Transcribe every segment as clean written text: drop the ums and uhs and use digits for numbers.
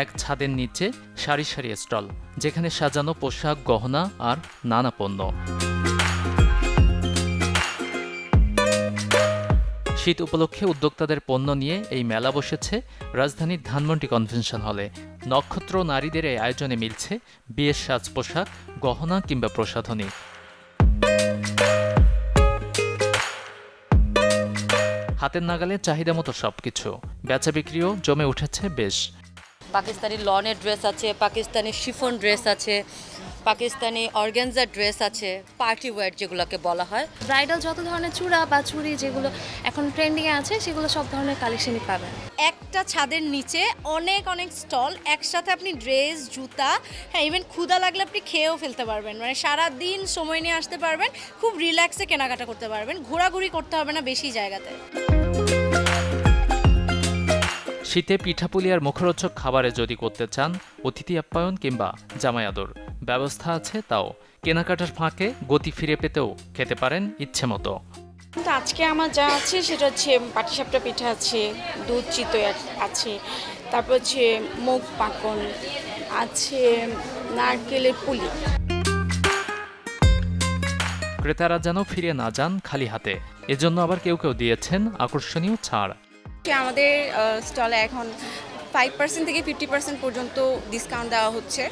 এক ছাদের নিচে সারি সারি স্টল, যেখানে সাজানো পোশাক, গহনা আর নানা পণ্য। শীত উপলক্ষে উদ্যোক্তাদের পণ্য নিয়ে এই মেলা বসেছে রাজধানীর ধানমন্ডি কনভেনশন হলে। নক্ষত্র নারীদের এই আয়োজনে মিলছে বিয়ের সাজ পোশাক, গহনা কিংবা প্রসাধনী। হাতের নাগালে চাহিদা মতো সবকিছু। বেচা বিক্রিও জমে উঠেছে বেশ। পাকিস্তানি লনের ড্রেস আছে, পাকিস্তানি শিফন ড্রেস আছে, পাকিস্তানি অর্গানজা ড্রেস আছে, পার্টি ওয়্যার যেগুলোকে বলা হয়। ব্রাইডাল যত ধরনের চূড়া বা চুড়ি যেগুলো এখন ট্রেন্ডিংয়ে আছে সেগুলো সব ধরনের কালেকশনই পাবেন। একটা ছাদের নিচে অনেক অনেক স্টল, একসাথে আপনি ড্রেস, জুতা, হ্যাঁ ইভেন ক্ষুধা লাগলে আপনি খেয়েও ফেলতে পারবেন। মানে সারাদিন সময় নিয়ে আসতে পারবেন, খুব রিল্যাক্সে কেনাকাটা করতে পারবেন, ঘোরাঘুরি করতে হবে না বেশি জায়গাতে। শীতে পিঠাপুলি আর মুখরোচক খাবারে যদি করতে চান অতিথি আপ্যায়ন কিংবা জামাই আদর, ব্যবস্থা আছে তাও। কেনাকাটার ফাঁকে গতি ফিরে পেতেও খেতে পারেন ইচ্ছে মতো। কিন্তু আজকে আমার যা আছে সেটা হচ্ছে পাটিসাপটা পিঠা আছে, দুধ চিতই আছে, তারপর হচ্ছে মুগ পাকন আছে, নারকেলের পুলি। ক্রেতারা যেন ফিরে না যান খালি হাতে, এজন্য আবার কেউ কেউ দিয়েছেন আকর্ষণীয় ছাড়। আমাদের স্টলে এখন 5% থেকে 50% পর্যন্ত ডিসকাউন্ট দেওয়া হচ্ছে।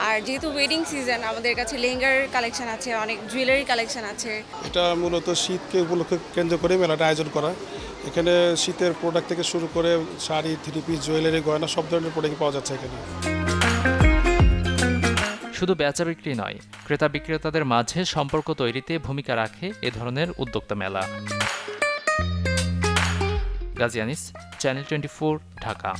আর যেহেতু ওয়েডিং সিজন, আমাদের কাছে লেহেঙ্গার কালেকশন আছে, অনেক জুয়েলারি কালেকশন আছে। এটা মূলত শীতকে উপলক্ষে কেন্দ্র করে মেলাটা আয়োজন করা। এখানে শীতের প্রোডাক্ট থেকে শুরু করে শাড়ি, থ্রি পিস, জুয়েলারি, গয়না সব ধরনের প্রোডাক্ট পাওয়া যাচ্ছে এখানে। শুধু বেচা বিক্রি নয়, ক্রেতা বিক্রেতাদের মাঝে সম্পর্ক তৈরিতে ভূমিকা রাখে এ ধরনের উদ্যোক্তা মেলা। গাজী আনিস, চ্যানেল 24, ঢাকা।